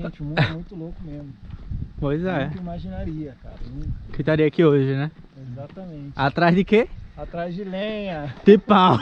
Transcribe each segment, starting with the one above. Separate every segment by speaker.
Speaker 1: Gente, o mundo é muito louco mesmo.
Speaker 2: Pois é.
Speaker 1: Nunca imaginaria, cara. Nunca.
Speaker 2: Que estaria aqui hoje, né?
Speaker 1: Exatamente.
Speaker 2: Atrás de quê?
Speaker 1: Atrás de lenha.
Speaker 2: De pau.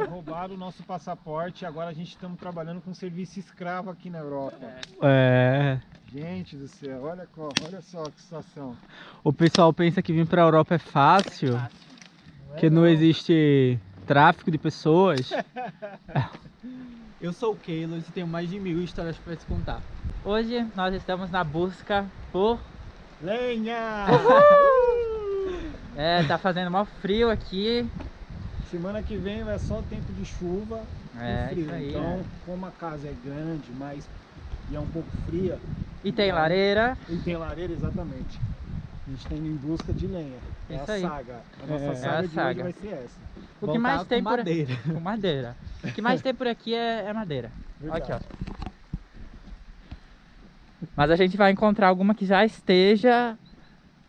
Speaker 1: Roubaram o nosso passaporte e agora a gente estamos trabalhando com serviço escravo aqui na Europa.
Speaker 2: É.
Speaker 1: Gente do céu, olha só que situação.
Speaker 2: O pessoal pensa que vir pra Europa é fácil, que não existe tráfico de pessoas. Eu sou o Keylos e tenho mais de 1000 histórias para te contar. Hoje nós estamos na busca por
Speaker 1: Lenha!
Speaker 2: tá fazendo mó frio aqui.
Speaker 1: Semana que vem é só tempo de chuva e frio.
Speaker 2: Isso aí,
Speaker 1: então, como a casa é grande, e é um pouco fria.
Speaker 2: E tem lareira.
Speaker 1: E tem lareira, exatamente. A gente está indo em busca de lenha. É
Speaker 2: Isso
Speaker 1: a
Speaker 2: aí.
Speaker 1: saga. A nossa saga de hoje vai ser essa.
Speaker 2: O que mais tem por
Speaker 3: madeira.
Speaker 2: Com madeira. O que mais tem por aqui é madeira.
Speaker 1: Verdade.
Speaker 2: Aqui, ó. Mas a gente vai encontrar alguma que já esteja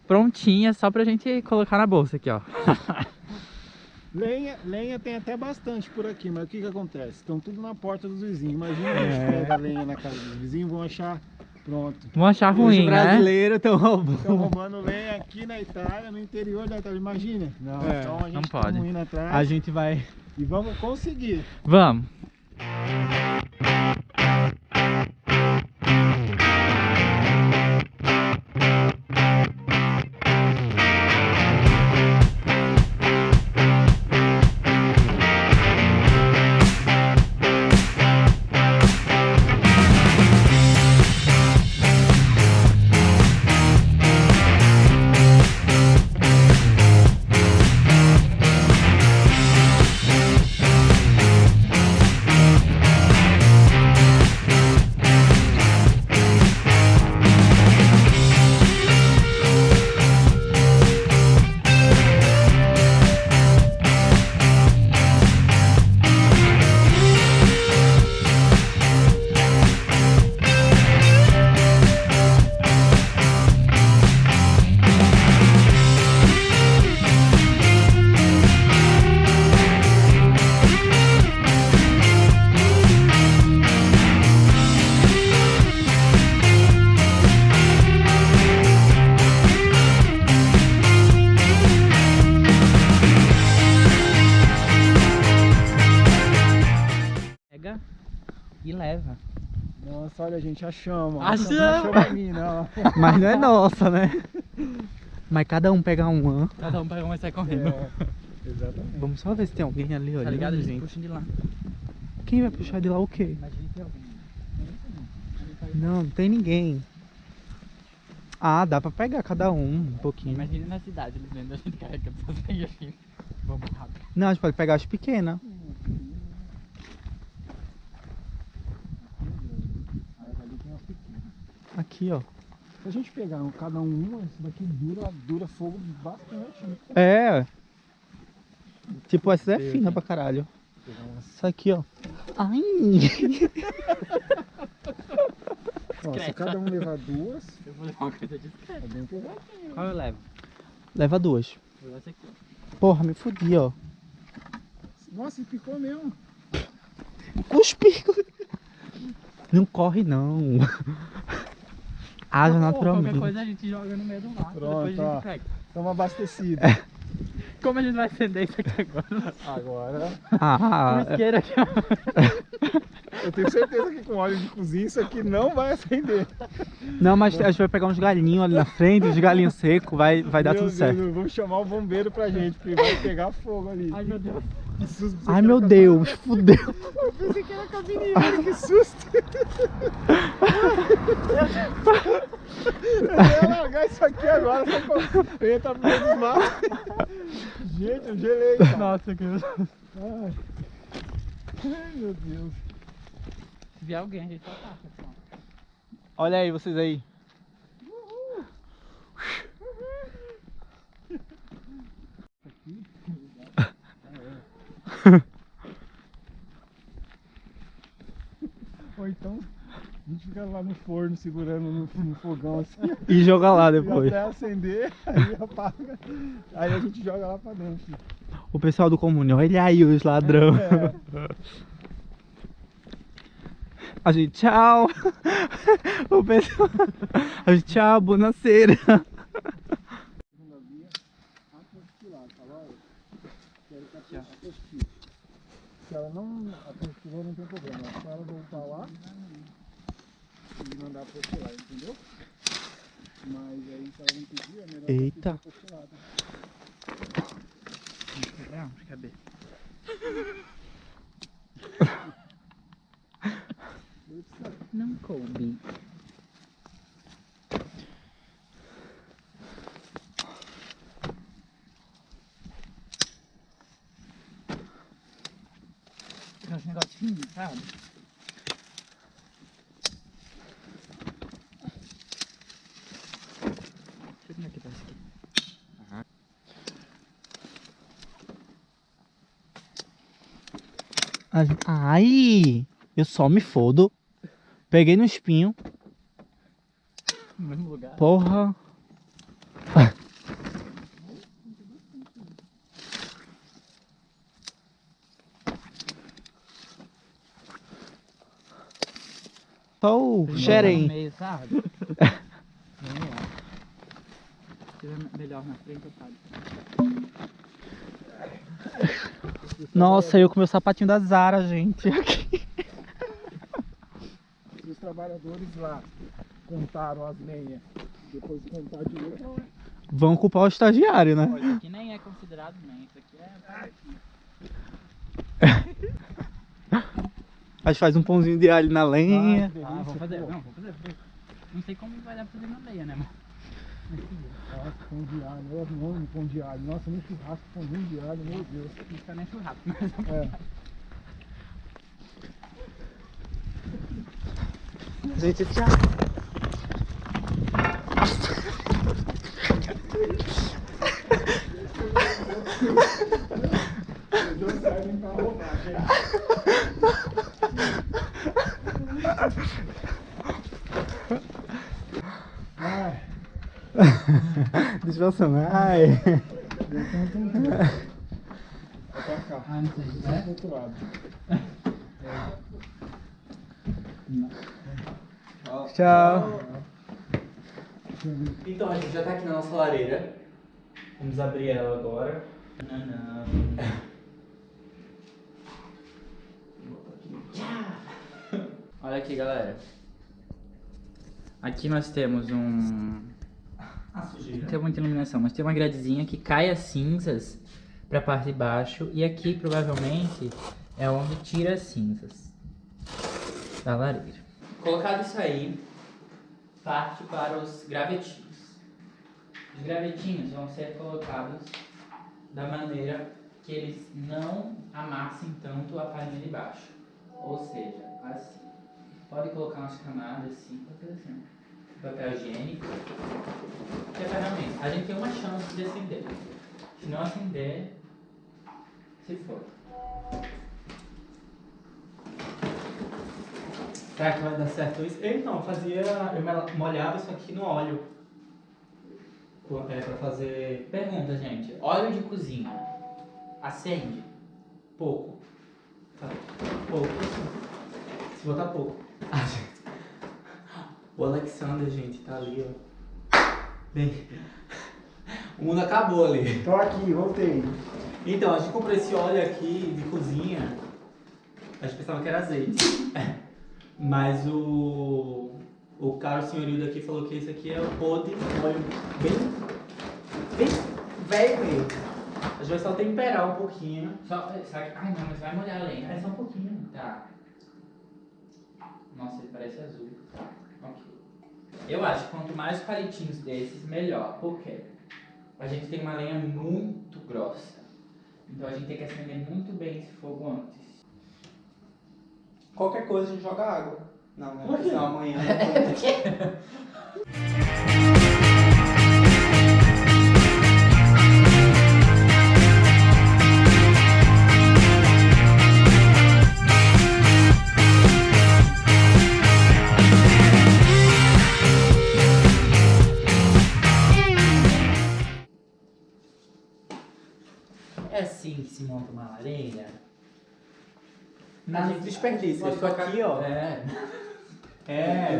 Speaker 2: prontinha só pra gente colocar na bolsa aqui, ó.
Speaker 1: Lenha tem até bastante por aqui, mas o que acontece? Estão tudo na porta dos vizinhos. Imagina a gente pega a lenha na casa dos vizinhos, vão achar pronto.
Speaker 2: Vão achar
Speaker 3: Os
Speaker 2: ruim, né?
Speaker 3: brasileiros estão roubando.
Speaker 1: Estão roubando lenha aqui na Itália, no interior da Itália, imagina. Não, então a gente
Speaker 2: não pode.
Speaker 1: tá indo atrás
Speaker 3: A gente vai...
Speaker 1: e vamos conseguir.
Speaker 2: Vamos. E leva.
Speaker 1: Nossa, olha, a gente achamos.
Speaker 2: Achamos!
Speaker 1: Não achamos a mim, não.
Speaker 3: Mas não é nossa, né? Mas cada um pega uma.
Speaker 2: Cada um pega uma e sai correndo.
Speaker 1: Exatamente.
Speaker 3: Vamos só ver se tem alguém ali olhando,
Speaker 2: Tá ligado? Eles
Speaker 3: gente.
Speaker 2: puxam de lá.
Speaker 3: Quem vai puxar de lá o quê?
Speaker 2: Imagina que alguém.
Speaker 3: Não tem ninguém. Ah, dá pra pegar cada um pouquinho.
Speaker 2: Imagina na cidade, eles vendo a gente carregando essas lenhas assim. Vamos rápido.
Speaker 3: Não, a gente pode pegar as pequenas. Aqui, ó.
Speaker 1: Se a gente pegar cada um, esse daqui dura fogo bastante. Né?
Speaker 3: É. Tipo, essa é fina pra caralho. Isso aqui, ó. Ai!
Speaker 1: Ó, se cada um levar duas,
Speaker 2: Eu vou levar uma coisa discreta.
Speaker 1: é bem pesadinho.
Speaker 2: Qual eu levo?
Speaker 3: Leva duas.
Speaker 2: Vou levar essa aqui.
Speaker 3: Porra, me fudi, ó.
Speaker 1: Nossa, e picou mesmo.
Speaker 3: Cuspi! Não corre, não. Haja naturalmente.
Speaker 2: Qualquer coisa a gente joga no meio do mato.
Speaker 1: Pronto,
Speaker 2: Depois a
Speaker 1: ó.
Speaker 2: gente pega.
Speaker 1: Estamos abastecidos.
Speaker 2: Como a gente vai acender isso aqui agora?
Speaker 1: Agora,
Speaker 3: Ah,
Speaker 2: Com isqueiro aqui, ó.
Speaker 1: eu tenho certeza que com óleo de cozinha isso aqui não vai acender.
Speaker 3: não, mas a gente vai pegar uns galinhos ali na frente, uns galinhos secos, vai dar
Speaker 1: Meu
Speaker 3: tudo certo.
Speaker 1: Deus, vamos chamar o bombeiro pra gente, porque vai pegar fogo ali.
Speaker 2: Ai, meu Deus.
Speaker 1: Que susto, pensei
Speaker 3: Ai
Speaker 1: que
Speaker 3: meu
Speaker 1: era
Speaker 3: Deus, fudeu.
Speaker 1: Eu pensei que era cabininho, olha que susto. Eu ia largar isso aqui agora, só pra eu entrar no meio dos matos. Gente, eu gelei, cara.
Speaker 2: Nossa, que...
Speaker 1: Ai. Ai, meu Deus.
Speaker 2: Se vier alguém, a gente só taca, pessoal.
Speaker 3: Olha aí, vocês aí.
Speaker 1: Ou então, a gente fica lá no forno, segurando no fogão assim.
Speaker 3: E joga lá
Speaker 1: E
Speaker 3: depois.
Speaker 1: até acender, aí apaga. Aí a gente joga lá pra dentro.
Speaker 3: O pessoal do comune, olha aí os ladrão.
Speaker 1: É.
Speaker 3: A gente, tchau. O pessoal. A gente, tchau, bonaceira.
Speaker 1: Segunda via, apostilar, tá lá, ó. Quero que apostile. Se ela não apostilou, não tem problema. É só ela voltar lá e mandar apostilar, entendeu? Mas aí, se ela não pedir, é melhor
Speaker 3: Eita.
Speaker 1: apostilada.
Speaker 2: Não, cadê? Não coube. Tem uns negocinhos, sabe? Deixa eu ver como é que tá isso aqui.
Speaker 3: Ai, eu só me fodo. Peguei no espinho.
Speaker 2: No mesmo lugar.
Speaker 3: Porra. Só o xerém.
Speaker 2: No meio, sabe? Se tiver melhor na frente, eu paro.
Speaker 3: Nossa, eu com meu sapatinho da Zara, gente.
Speaker 1: Se os trabalhadores lá contaram as lenhas, depois de contar de novo,
Speaker 3: Vão culpar o estagiário, né?
Speaker 2: Isso aqui nem é considerado nem, isso aqui é...
Speaker 3: A gente faz um pãozinho de alho na lenha.
Speaker 2: Ah, vamos fazer, não, vamos fazer. Não sei como vai dar pra fazer na meia, né, mas...
Speaker 1: nossa, pão de alho, eu amo pão de alho. Nossa, no churrasco, pãozinho de alho, meu Deus.
Speaker 2: Não fica nem churrasco, mas...
Speaker 1: É.
Speaker 3: Gente, tchau.
Speaker 1: Eles não servem pra roubar, gente. Ai,
Speaker 3: Deixa eu passar. Ai.
Speaker 1: vai pra cá.
Speaker 2: Ah, não sei,
Speaker 1: Vai
Speaker 2: né?
Speaker 1: pro outro lado.
Speaker 3: Tchau.
Speaker 2: Então, a gente já tá aqui na nossa lareira. Vamos abrir ela agora. Olha aqui, galera. Aqui nós temos um... Não tem muita iluminação, mas tem uma gradezinha que cai as cinzas pra parte de baixo. E aqui, provavelmente, é onde tira as cinzas da lareira. Colocado isso aí, parte para os gravetinhos. Os gravetinhos vão ser colocados da maneira que eles não amassem tanto a farinha de baixo. Ou seja, assim. Pode colocar umas camadas assim, pode fazer assim. Papel higiênico. E a ferramenta. A gente tem uma chance de acender. Se não acender, se for. Será que vai dar certo isso? Eu não, eu molhava isso aqui no óleo. Pra fazer... Pergunta, gente. Óleo de cozinha. Acende? Pouco. Tá. Pouco. Se botar pouco. O Alexander, gente, tá ali, ó. Bem... O mundo acabou ali.
Speaker 1: Tô aqui, voltei.
Speaker 2: Então, a gente comprou esse óleo aqui de cozinha. A gente pensava que era azeite. Mas o caro senhorio daqui falou que esse aqui é o podre, um óleo bem velho mesmo. A gente vai só temperar um pouquinho. Ai não, mas vai molhar a lenha. É só um pouquinho. Tá. Nossa, ele parece azul. Tá, ok. Eu acho que quanto mais palitinhos desses, melhor. Por quê? A gente tem uma lenha muito grossa. Então a gente tem que acender muito bem esse fogo antes.
Speaker 3: Qualquer coisa a gente joga água. Não, né?
Speaker 2: Por quê?
Speaker 3: Senão amanhã.
Speaker 2: É assim que se monta uma lareira. Nas desperdícios. Isso aqui, ó.
Speaker 4: É.
Speaker 2: É.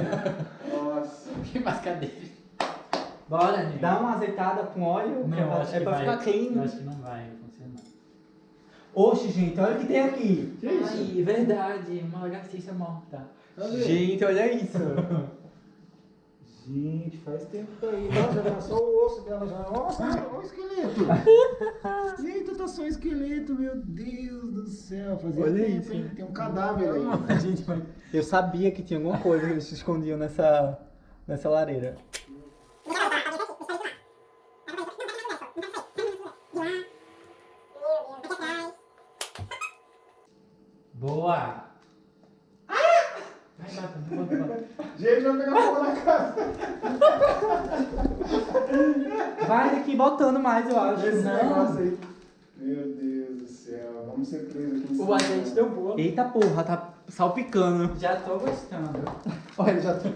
Speaker 1: Nossa.
Speaker 4: Que mais cadeira. Bora, gente.
Speaker 2: Dá uma azeitada com óleo.
Speaker 4: Não,
Speaker 2: que
Speaker 4: eu acho
Speaker 2: é
Speaker 4: que
Speaker 2: pra
Speaker 4: vai.
Speaker 2: ficar clean.
Speaker 4: Eu acho que não vai funcionar.
Speaker 2: Oxe, gente, olha o que tem aqui.
Speaker 4: Ai, verdade. Uma lagartixa morta.
Speaker 2: Gente, olha isso.
Speaker 1: Gente, faz tempo que tá aí. Nossa, tá só o osso dela já. Nossa, olha o esqueleto. Eita, tá só o esqueleto, meu Deus do céu. Fazia
Speaker 2: Olha
Speaker 1: tempo,
Speaker 2: isso.
Speaker 1: hein? Tem um cadáver aí.
Speaker 2: A gente vai... Eu sabia que tinha alguma coisa que eles escondiam nessa lareira.
Speaker 4: Boa. Vai, bota.
Speaker 1: Gente, vai pegar fogo na casa.
Speaker 2: Vai daqui botando mais, eu acho.
Speaker 1: Esse
Speaker 4: Não.
Speaker 1: negócio aí. Meu Deus do céu. Vamos ser presos aqui em
Speaker 4: O
Speaker 1: cima.
Speaker 4: azeite deu boa.
Speaker 2: Eita porra, tá salpicando.
Speaker 4: Já tô gostando.
Speaker 2: Olha, já tô...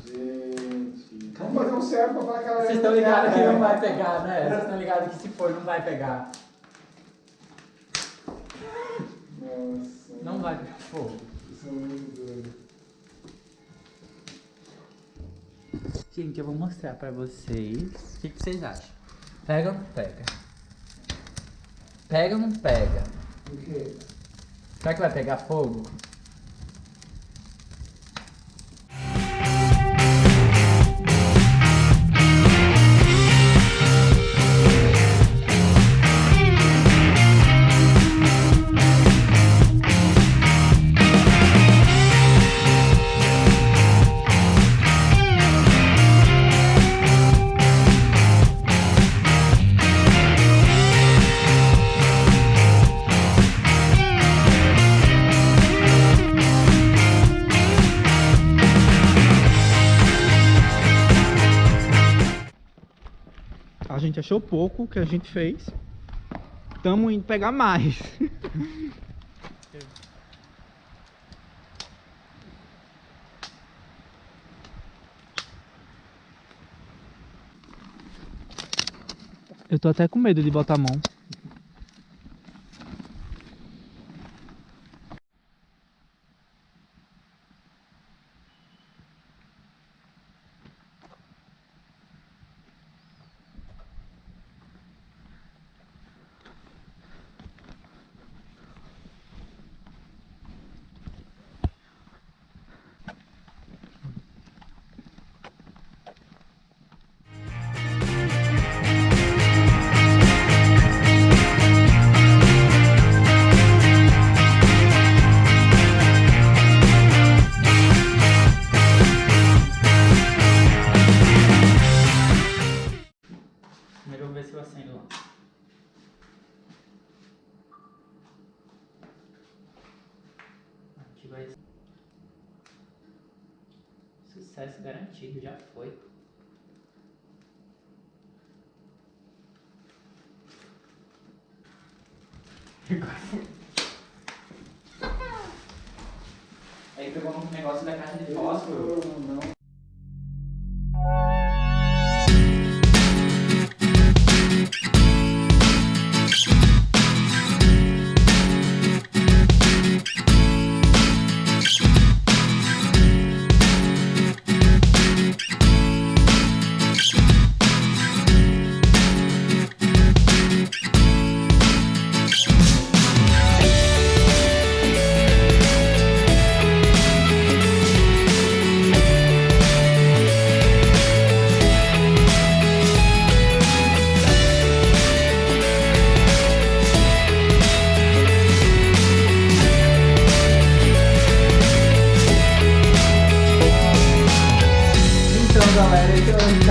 Speaker 1: Gente. Vamos fazer um certo pra falar que ela
Speaker 4: Vocês estão ligados que não vai pegar, né? Vocês estão ligados que se for não vai pegar.
Speaker 1: Nossa.
Speaker 4: Não vai pegar fogo.
Speaker 1: Isso é muito doido.
Speaker 4: Gente, eu vou mostrar pra vocês. O que vocês acham? Pega ou não pega? Pega ou não pega?
Speaker 1: O quê?
Speaker 4: Será que vai pegar fogo?
Speaker 3: A gente achou pouco que a gente fez. Tamo indo pegar mais. Eu tô até com medo de botar a mão.
Speaker 4: Primeiro eu vou ver se eu acendo lá. Aqui vai. Sucesso garantido, já foi. Aí pegou um negócio da caixa de fósforo.
Speaker 1: Não.
Speaker 2: Então, galera, esse é o